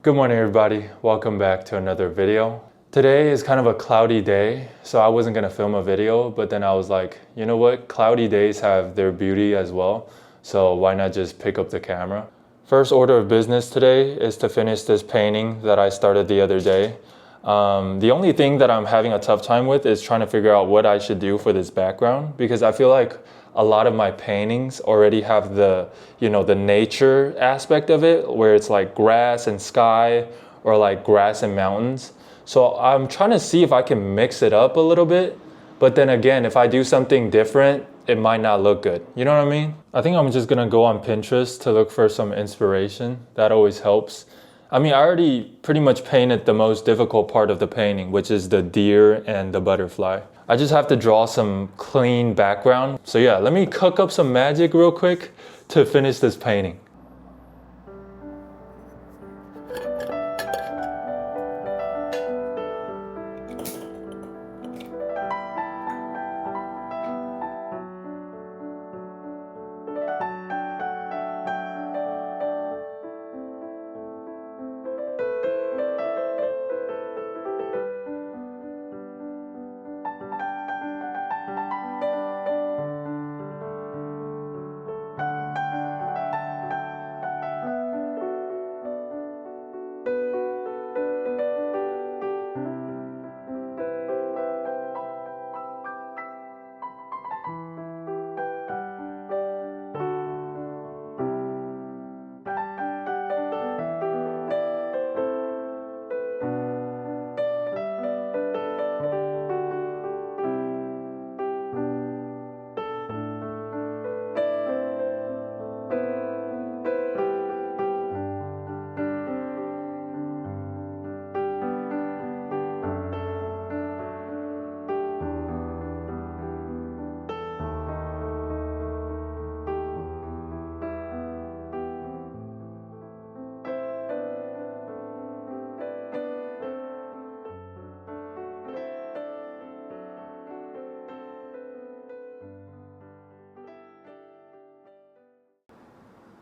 Good morning everybody, welcome back to another video. Today is kind of a cloudy day, so I wasn't gonna film a video, but then I was like, you know what, cloudy days have their beauty as well, so why not just pick up the camera. First order of business today is to finish this painting that I started the other day. The only thing that I'm having a tough time with is trying to figure out what I should do for this background, because I feel like a lot of my paintings already have the nature aspect of it, where it's like grass and sky or like grass and mountains. So I'm trying to see if I can mix it up a little bit, but then again, if I do something different, it might not look good. You know what I mean? I think I'm just gonna go on Pinterest to look for some inspiration. That always helps. I mean, I already pretty much painted the most difficult part of the painting, which is the deer and the butterfly. I just have to draw some clean background. So yeah, let me cook up some magic real quick to finish this painting.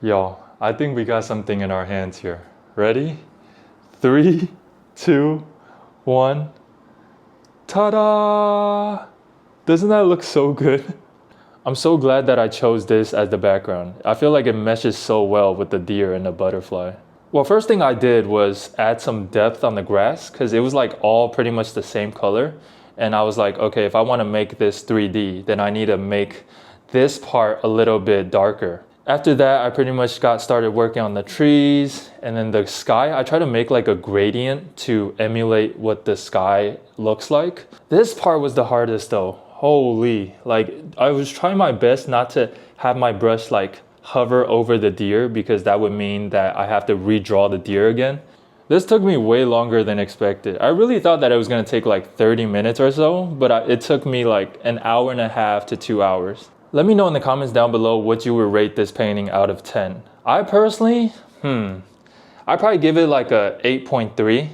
Y'all, I think we got something in our hands here. Ready? 3, 2, 1. Ta-da! Doesn't that look so good? I'm so glad that I chose this as the background. I feel like it meshes so well with the deer and the butterfly. Well, first thing I did was add some depth on the grass because it was like all pretty much the same color. And I was like, okay, if I want to make this 3D, then I need to make this part a little bit darker. After that, I pretty much got started working on the trees and then the sky. I try to make like a gradient to emulate what the sky looks like. This part was the hardest though. Holy, like I was trying my best not to have my brush like hover over the deer because that would mean that I have to redraw the deer again. This took me way longer than expected. I really thought that it was gonna take like 30 minutes or so, but it took me like an hour and a half to 2 hours. Let me know in the comments down below what you would rate this painting out of 10. I personally, I'd probably give it like a 8.3.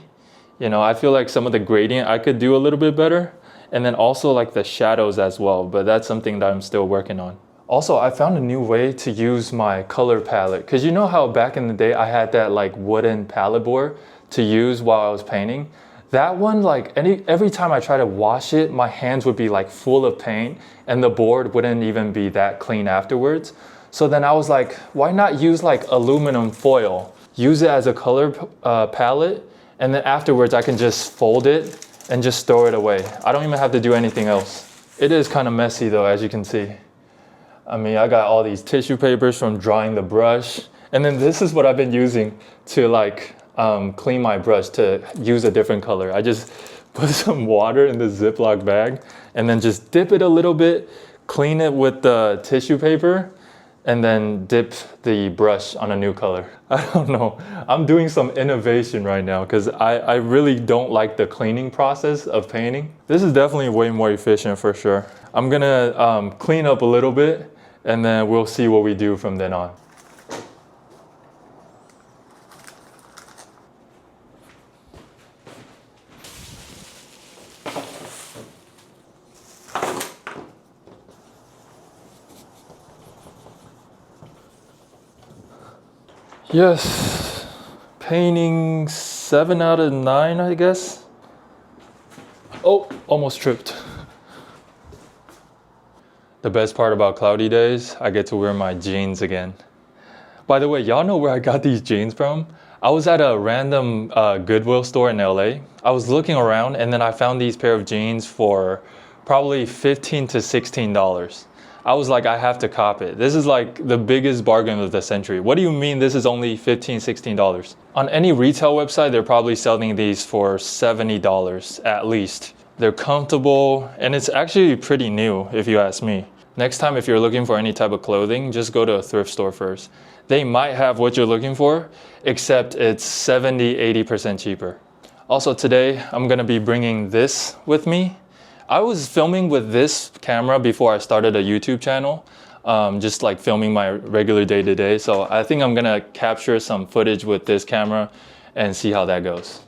You know, I feel like some of the gradient I could do a little bit better. And then also like the shadows as well, but that's something that I'm still working on. Also, I found a new way to use my color palette. Cause you know how back in the day I had that like wooden palette board to use while I was painting? That one, like every time I try to wash it, my hands would be like full of paint and the board wouldn't even be that clean afterwards. So then I was like, why not use like aluminum foil? Use it as a color palette, and then afterwards I can just fold it and just throw it away. I don't even have to do anything else. It is kind of messy though, as you can see. I mean, I got all these tissue papers from drying the brush. And then this is what I've been using to like clean my brush to use a different color. I just put some water in the Ziploc bag and then just dip it a little bit, clean it with the tissue paper, and then dip the brush on a new color. I don't know. I'm doing some innovation right now because I really don't like the cleaning process of painting. This is definitely way more efficient for sure. I'm gonna clean up a little bit and then we'll see what we do from then on. Yes, painting 7 out of 9, I guess. Oh, almost tripped. The best part about cloudy days, I get to wear my jeans again. By the way, y'all know where I got these jeans from? I was at a random Goodwill store in LA. I was looking around and then I found these pair of jeans for probably $15 to $16. I was like, I have to cop it. This is like the biggest bargain of the century. What do you mean this is only $15, $16? On any retail website, they're probably selling these for $70 at least. They're comfortable and it's actually pretty new if you ask me. Next time if you're looking for any type of clothing, just go to a thrift store first. They might have what you're looking for, except it's 70, 80% cheaper. Also today, I'm gonna be bringing this with me. I was filming with this camera before I started a YouTube channel, just like filming my regular day-to-day. So I think I'm gonna capture some footage with this camera and see how that goes.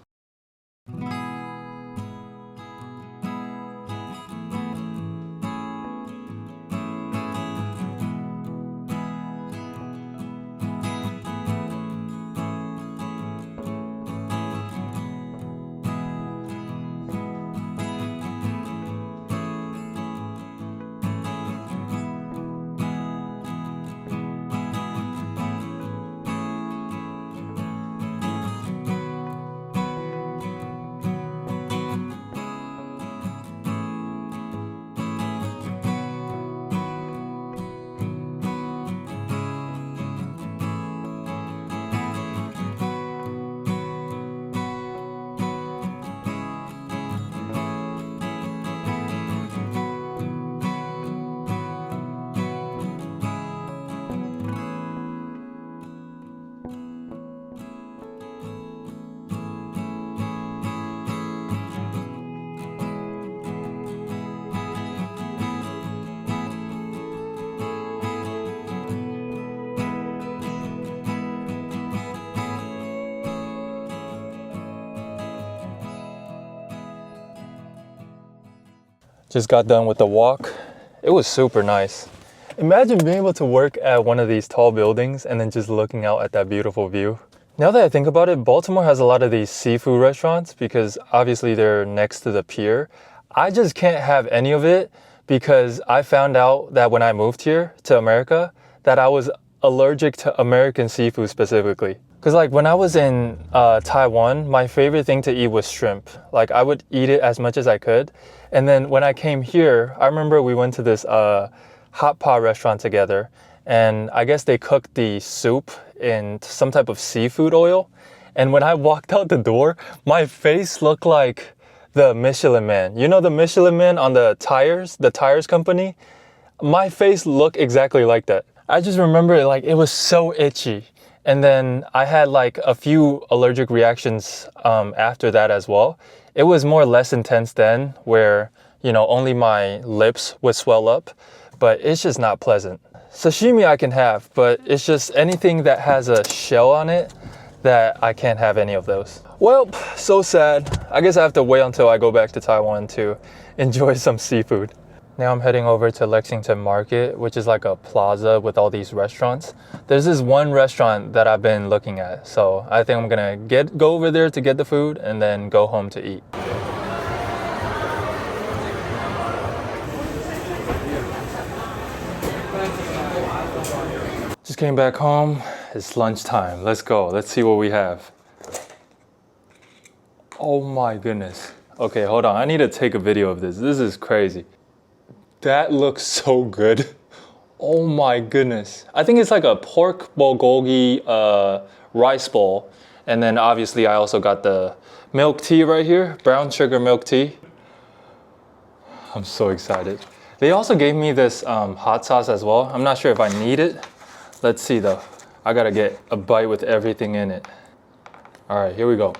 Just got done with the walk. It was super nice. Imagine being able to work at one of these tall buildings and then just looking out at that beautiful view. Now that I think about it, Baltimore has a lot of these seafood restaurants because obviously they're next to the pier. I just can't have any of it because I found out that when I moved here to America that I was allergic to American seafood specifically. Because like when I was in Taiwan, my favorite thing to eat was shrimp. Like I would eat it as much as I could. And then when I came here, I remember we went to this hot pot restaurant together. And I guess they cooked the soup in some type of seafood oil. And when I walked out the door, my face looked like the Michelin Man. You know the Michelin Man on the tires company? My face looked exactly like that. I just remember like it was so itchy. And then I had like a few allergic reactions after that as well. It was more or less intense then where, you know, only my lips would swell up, but it's just not pleasant. Sashimi I can have, but it's just anything that has a shell on it that I can't have any of those. Well, so sad. I guess I have to wait until I go back to Taiwan to enjoy some seafood. Now I'm heading over to Lexington Market, which is like a plaza with all these restaurants. There's this one restaurant that I've been looking at, so I think I'm gonna go over there to get the food and then go home to eat. Just came back home. It's lunchtime. Let's go. Let's see what we have. Oh my goodness. Okay, hold on. I need to take a video of this. This is crazy. That looks so good. Oh my goodness. I think it's like a pork bulgogi rice bowl. And then obviously I also got the milk tea right here, brown sugar milk tea. I'm so excited. They also gave me this hot sauce as well. I'm not sure if I need it. Let's see though. I gotta get a bite with everything in it. All right, here we go.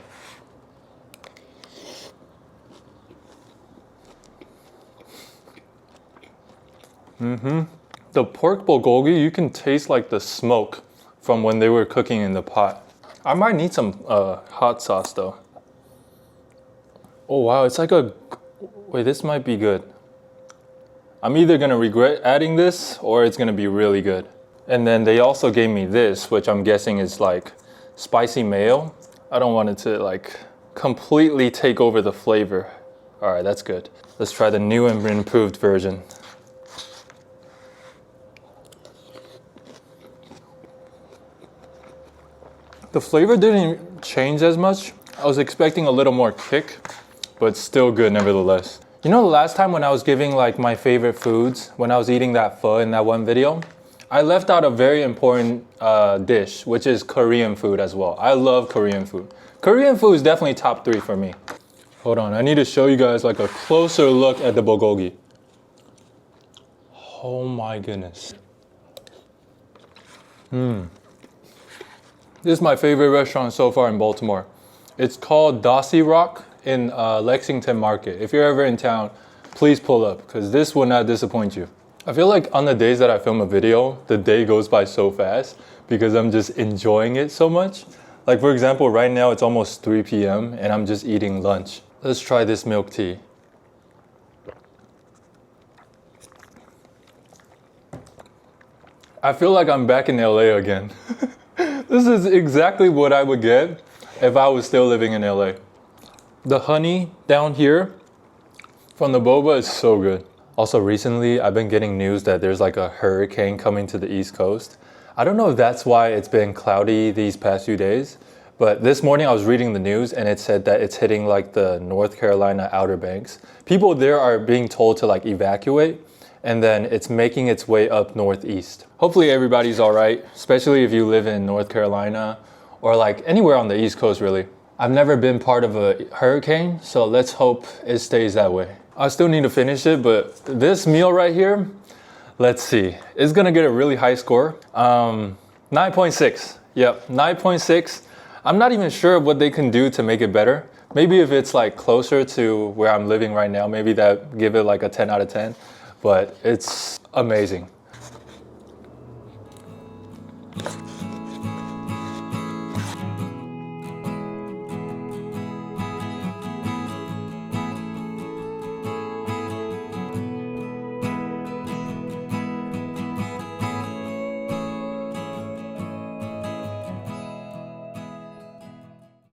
The pork bulgogi, you can taste like the smoke from when they were cooking in the pot. I might need some hot sauce though. Oh wow, it's like wait, this might be good. I'm either gonna regret adding this or it's gonna be really good. And then they also gave me this, which I'm guessing is like spicy mayo. I don't want it to like completely take over the flavor. All right, that's good. Let's try the new and improved version. The flavor didn't change as much. I was expecting a little more kick, but still good nevertheless. You know, the last time when I was giving like my favorite foods, when I was eating that pho in that one video, I left out a very important dish, which is Korean food as well. I love Korean food. Korean food is definitely top 3 for me. Hold on, I need to show you guys like a closer look at the bulgogi. Oh my goodness. This is my favorite restaurant so far in Baltimore. It's called Dossie Rock in Lexington Market. If you're ever in town, please pull up because this will not disappoint you. I feel like on the days that I film a video, the day goes by so fast because I'm just enjoying it so much. Like for example, right now it's almost 3 p.m. and I'm just eating lunch. Let's try this milk tea. I feel like I'm back in LA again. This is exactly what I would get if I was still living in LA. The honey down here from the boba is so good. Also recently, I've been getting news that there's like a hurricane coming to the East Coast. I don't know if that's why it's been cloudy these past few days, but this morning I was reading the news and it said that it's hitting like the North Carolina Outer Banks. People there are being told to like evacuate, and then it's making its way up northeast. Hopefully everybody's all right, especially if you live in North Carolina or like anywhere on the East Coast really. I've never been part of a hurricane, so let's hope it stays that way. I still need to finish it, but this meal right here, let's see. It's gonna get a really high score. 9.6, yep, 9.6. I'm not even sure what they can do to make it better. Maybe if it's like closer to where I'm living right now, maybe that give it like a 10 out of 10, but it's amazing.